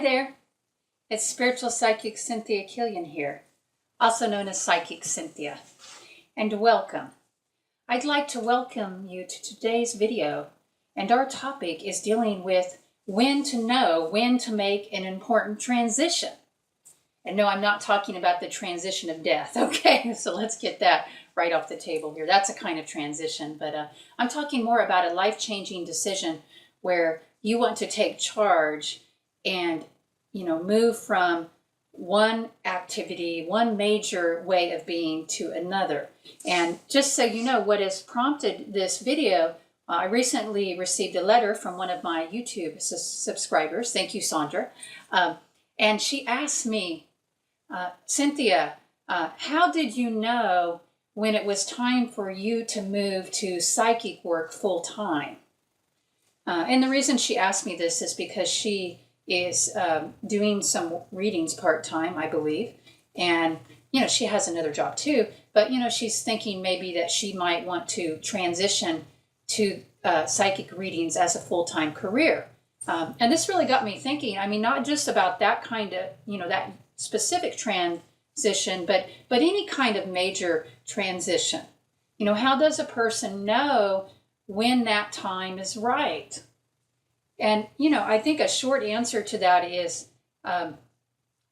there, it's Spiritual Psychic Cynthia Killian here, also known as Psychic Cynthia, and welcome. I'd like to welcome you to today's video, and our topic is dealing with when to know when to make an important transition. And no, I'm not talking about the transition of death, okay? So let's get that right off the table here. That's a kind of transition, but I'm talking more about a life-changing decision where you want to take charge and, move from one activity, one major way of being to another. And just so you know what has prompted this video, I recently received a letter from one of my YouTube subscribers. Thank you, Sandra. And she asked me, Cynthia, how did you know when it was time for you to move to psychic work full time? And the reason she asked me this is because she is doing some readings part-time, I believe. And, she has another job too. But, she's thinking maybe that she might want to transition to psychic readings as a full-time career. And this really got me thinking, not just about that kind of, that specific transition, but any kind of major transition. How does a person know when that time is right? And, I think a short answer to that is,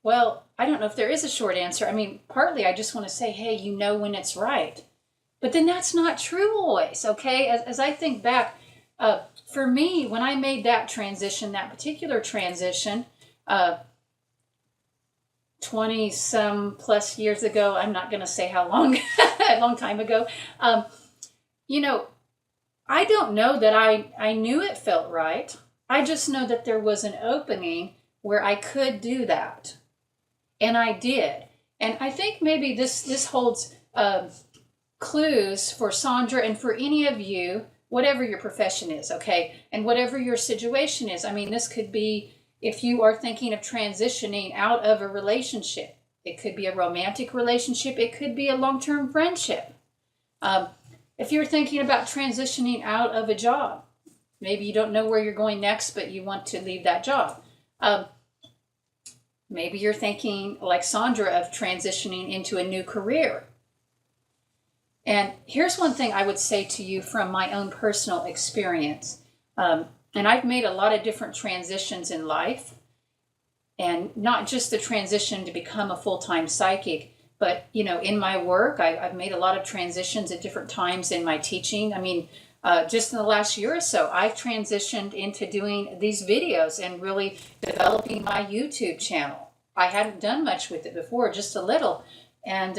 well, I don't know if there is a short answer. Partly I just want to say, hey, you know when it's right. But then that's not true always, okay? As I think back, for me, when I made that transition, that particular transition, 20 some plus years ago, I'm not going to say how long, a long time ago, I don't know that I knew it felt right. I just know that there was an opening where I could do that. And I did. And I think maybe this holds clues for Sandra and for any of you, whatever your profession is, okay? And whatever your situation is. This could be if you are thinking of transitioning out of a relationship. It could be a romantic relationship. It could be a long-term friendship. If you're thinking about transitioning out of a job, maybe you don't know where you're going next, but you want to leave that job. Maybe you're thinking, like Sandra, of transitioning into a new career. And here's one thing I would say to you from my own personal experience. And I've made a lot of different transitions in life, and not just the transition to become a full-time psychic, but, in my work, I've made a lot of transitions at different times in my teaching. Just in the last year or so, I've transitioned into doing these videos and really developing my YouTube channel. I hadn't done much with it before, just a little. And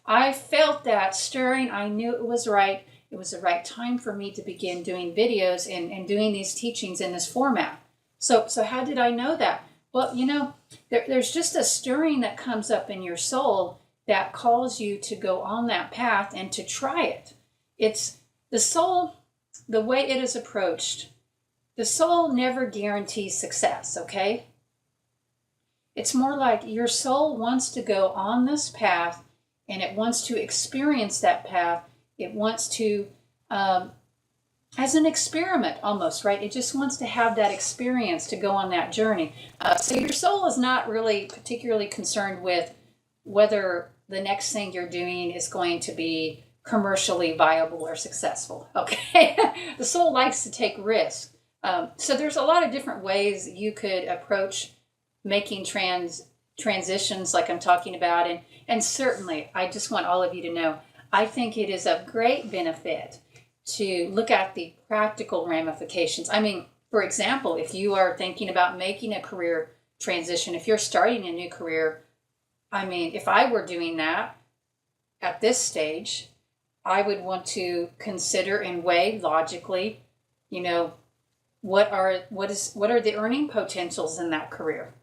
I felt that stirring. I knew it was right. It was the right time for me to begin doing videos and doing these teachings in this format. So how did I know that? Well, there's just a stirring that comes up in your soul that calls you to go on that path and to try it. It's the soul, the way it is approached. The soul never guarantees success, okay? It's more like your soul wants to go on this path, and it wants to experience that path. It wants to, as an experiment almost, right? It just wants to have that experience to go on that journey. So your soul is not really particularly concerned with whether the next thing you're doing is going to be commercially viable or successful, okay? The soul likes to take risks. So there's a lot of different ways you could approach making transitions like I'm talking about. And certainly, I just want all of you to know, I think it is of great benefit to look at the practical ramifications. For example, if you are thinking about making a career transition, if you're starting a new career, if I were doing that at this stage, I would want to consider and weigh logically, what are the earning potentials in that career?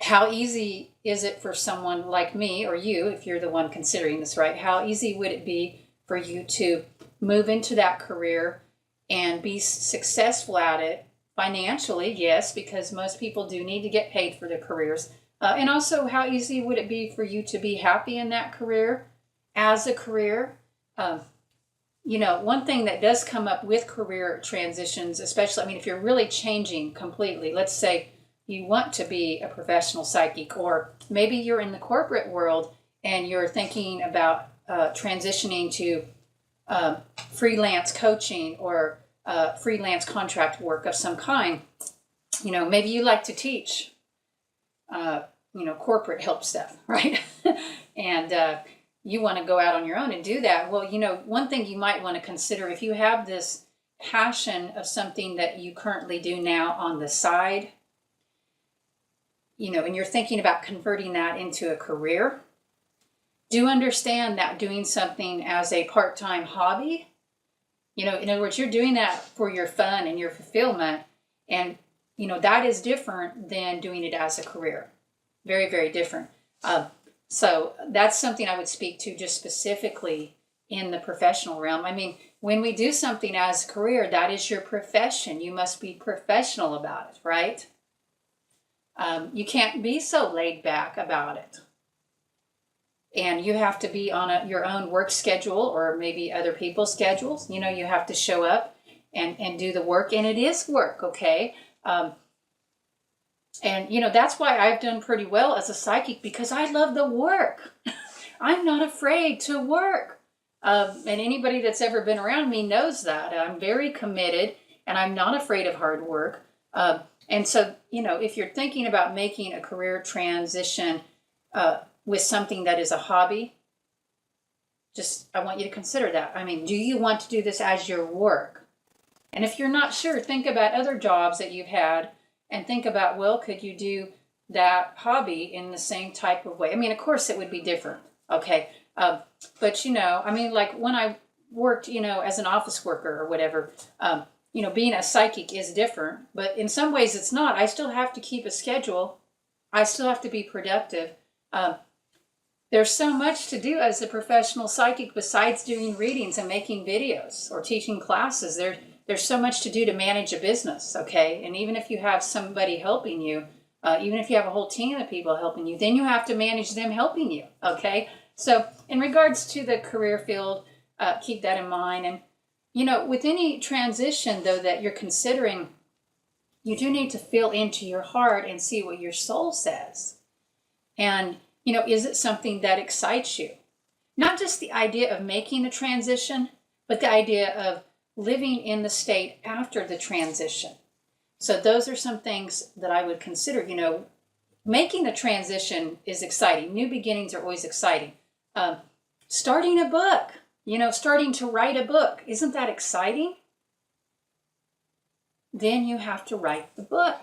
How easy is it for someone like me or you, if you're the one considering this, right? How easy would it be for you to move into that career and be successful at it financially? Yes, because most people do need to get paid for their careers. And also, how easy would it be for you to be happy in that career as a career? One thing that does come up with career transitions, especially, if you're really changing completely, let's say you want to be a professional psychic, or maybe you're in the corporate world and you're thinking about transitioning to freelance coaching or freelance contract work of some kind. Maybe you like to teach, corporate help stuff, right? And you want to go out on your own and do that. Well, one thing you might want to consider, if you have this passion of something that you currently do now on the side, and you're thinking about converting that into a career, do understand that doing something as a part-time hobby, in other words, you're doing that for your fun and your fulfillment, and that is different than doing it as a career. Very, very different. So that's something I would speak to just specifically in the professional realm. I mean, when we do something as a career, that is your profession. You must be professional about it, right? You can't be so laid back about it. And you have to be on your own work schedule, or maybe other people's schedules. You have to show up and do the work, and it is work, okay? And that's why I've done pretty well as a psychic, because I love the work. I'm not afraid to work. And anybody that's ever been around me knows that. I'm very committed, and I'm not afraid of hard work. And so, if you're thinking about making a career transition with something that is a hobby, I want you to consider that. I mean, do you want to do this as your work? And if you're not sure, think about other jobs that you've had, and think about, well, could you do that hobby in the same type of way? I mean, of course it would be different, okay? But, like when I worked, as an office worker or whatever, being a psychic is different, but in some ways it's not. I still have to keep a schedule. I still have to be productive. There's so much to do as a professional psychic besides doing readings and making videos or teaching classes. There's so much to do to manage a business, okay? And even if you have somebody helping you, even if you have a whole team of people helping you, then you have to manage them helping you, okay? So in regards to the career field, keep that in mind. And, with any transition, though, that you're considering, you do need to feel into your heart and see what your soul says. And, is it something that excites you? Not just the idea of making the transition, but the idea of living in the state after the transition. So those are some things that I would consider. Making the transition is exciting. New beginnings are always exciting. Starting a book, starting to write a book, isn't that exciting? Then you have to write the book.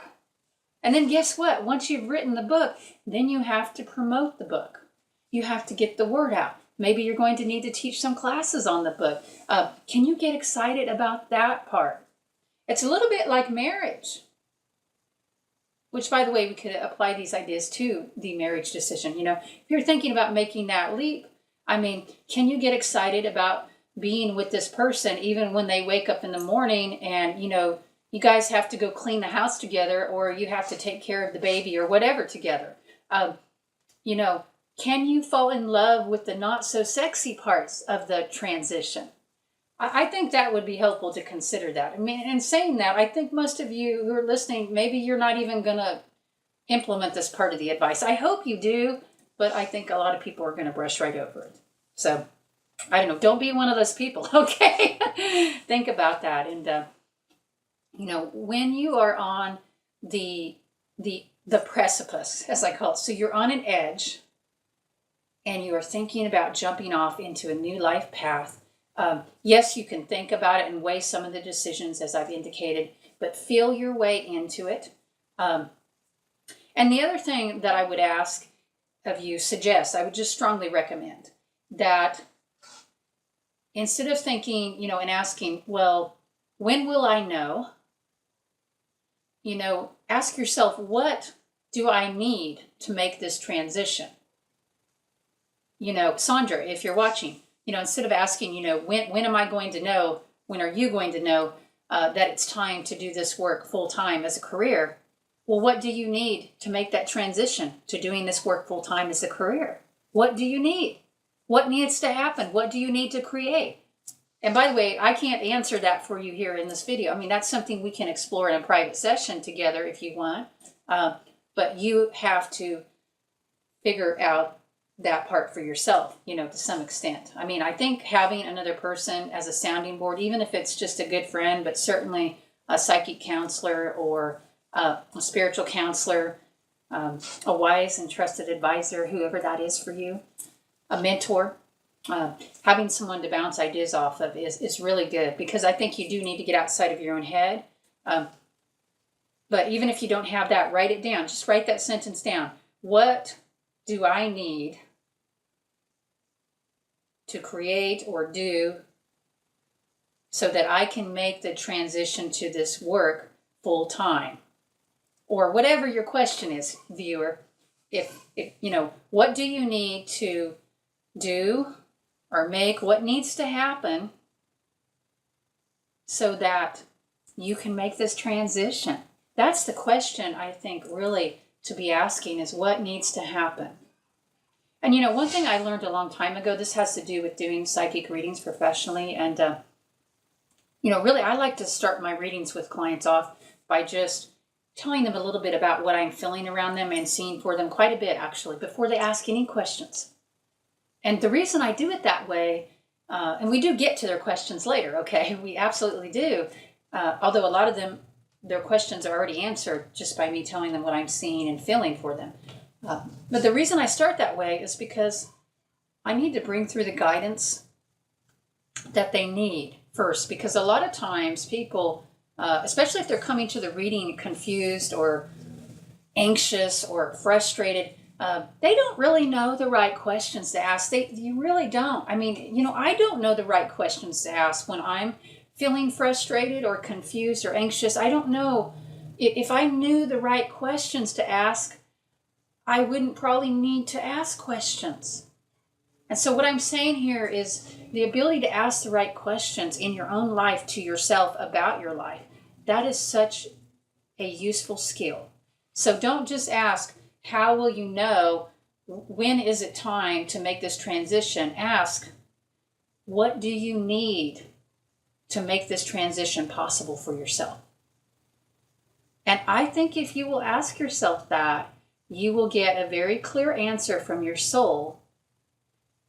And then guess what? Once you've written the book, then you have to promote the book. You have to get the word out. Maybe you're going to need to teach some classes on the book. Can you get excited about that part? It's a little bit like marriage, which, by the way, we could apply these ideas to the marriage decision. If you're thinking about making that leap, I mean, can you get excited about being with this person even when they wake up in the morning and, you guys have to go clean the house together, or you have to take care of the baby or whatever together? Can you fall in love with the not so sexy parts of the transition? I think that would be helpful to consider that. I mean, in saying that, I think most of you who are listening, maybe you're not even going to implement this part of the advice. I hope you do, but I think a lot of people are going to brush right over it. So, I don't know, don't be one of those people, okay? Think about that. And, when you are on the precipice, as I call it, so you're on an edge, and you are thinking about jumping off into a new life path, yes, you can think about it and weigh some of the decisions, as I've indicated, but feel your way into it. And the other thing that I would ask of you, I would just strongly recommend that instead of thinking, and asking, well, when will I know? Ask yourself, what do I need to make this transition? Sandra, if you're watching, instead of asking, when am I going to know, when are you going to know that it's time to do this work full time as a career? Well, what do you need to make that transition to doing this work full time as a career? What do you need? What needs to happen? What do you need to create? And by the way, I can't answer that for you here in this video. I mean, that's something we can explore in a private session together if you want. But you have to figure out that part for yourself, to some extent. I mean, I think having another person as a sounding board, even if it's just a good friend, but certainly a psychic counselor or a spiritual counselor, a wise and trusted advisor, whoever that is for you, a mentor, having someone to bounce ideas off of is really good, because I think you do need to get outside of your own head. But even if you don't have that, write it down. Just write that sentence down. What do I need to create or do so that I can make the transition to this work full time? Or whatever your question is, viewer. If what do you need to do or make, what needs to happen so that you can make this transition? That's the question, I think, really to be asking, is what needs to happen? And one thing I learned a long time ago, this has to do with doing psychic readings professionally. And, really, I like to start my readings with clients off by just telling them a little bit about what I'm feeling around them and seeing for them, quite a bit, actually, before they ask any questions. And the reason I do it that way, and we do get to their questions later, okay? We absolutely do. Although a lot of them, their questions are already answered just by me telling them what I'm seeing and feeling for them. But the reason I start that way is because I need to bring through the guidance that they need first. Because a lot of times people, especially if they're coming to the reading confused or anxious or frustrated, they don't really know the right questions to ask. You really don't. I mean, I don't know the right questions to ask when I'm feeling frustrated or confused or anxious. I don't know. If I knew the right questions to ask, I wouldn't probably need to ask questions. And so what I'm saying here is the ability to ask the right questions in your own life to yourself about your life. That is such a useful skill. So don't just ask, how will you know? When is it time to make this transition? Ask, what do you need to make this transition possible for yourself? And I think if you will ask yourself that, you will get a very clear answer from your soul.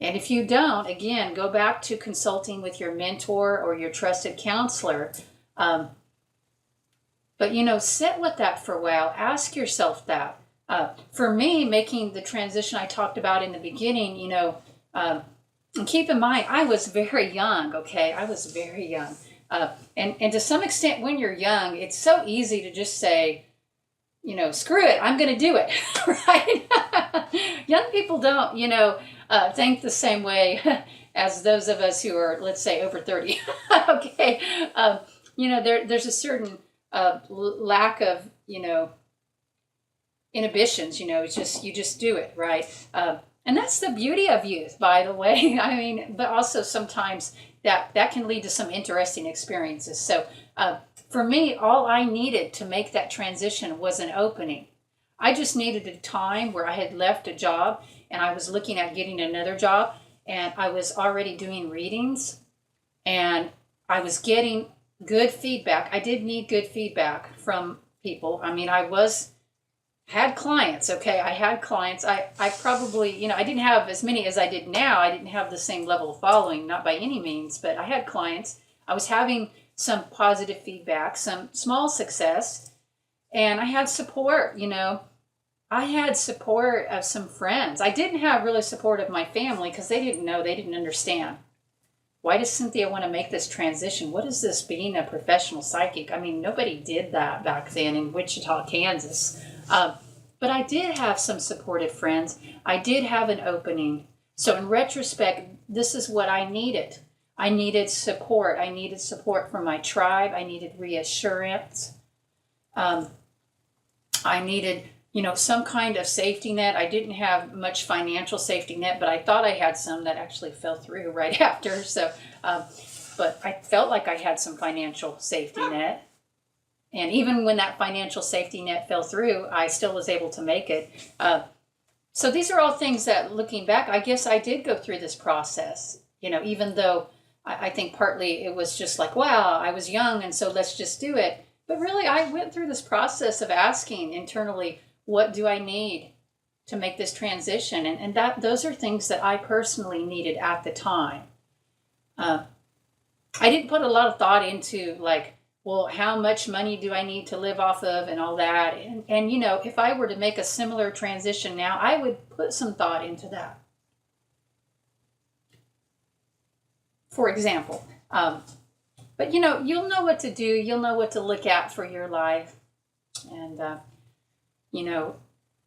And if you don't, again, go back to consulting with your mentor or your trusted counselor. But, sit with that for a while. Ask yourself that. For me, making the transition I talked about in the beginning, and keep in mind, I was very young, okay? I was very young. And to some extent, when you're young, it's so easy to just say, screw it, I'm going to do it, right? Young people don't, think the same way as those of us who are, let's say, over 30. Okay. There's a certain lack of, inhibitions, it's just, you just do it, right? And that's the beauty of youth, by the way. I mean, but also sometimes that can lead to some interesting experiences. So for me, all I needed to make that transition was an opening. I just needed a time where I had left a job and I was looking at getting another job, and I was already doing readings and I was getting good feedback. I did need good feedback from people. I mean, had clients, okay? I had clients. I probably, I didn't have as many as I did now. I didn't have the same level of following, not by any means, but I had clients. I was having some positive feedback, some small success, and I had support, I had support of some friends. I didn't have really support of my family because they didn't know, they didn't understand. Why does Cynthia want to make this transition? What is this being a professional psychic? I mean, nobody did that back then in Wichita, Kansas. But I did have some supportive friends. I did have an opening. So in retrospect, this is what I needed. I needed support. I needed support from my tribe. I needed reassurance. I needed, some kind of safety net. I didn't have much financial safety net, but I thought I had some that actually fell through right after. So, but I felt like I had some financial safety net. And even when that financial safety net fell through, I still was able to make it. So these are all things that, looking back, I guess I did go through this process, even though I think partly it was just like, wow, I was young, and so let's just do it. But really, I went through this process of asking internally, what do I need to make this transition? And that those are things that I personally needed at the time. Uh, I didn't put a lot of thought into like, well, how much money do I need to live off of and all that. And you know, if I were to make a similar transition now, I would put some thought into that. For example, but you know, you'll know what to do. You'll know what to look at for your life. And, you know,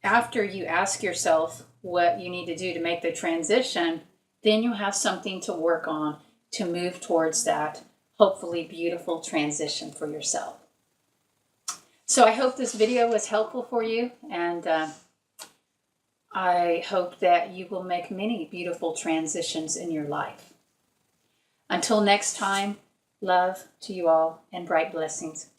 after you ask yourself what you need to do to make the transition, then you have something to work on to move towards that hopefully beautiful transition for yourself. So I hope this video was helpful for you, and I hope that you will make many beautiful transitions in your life. Until next time, love to you all and bright blessings.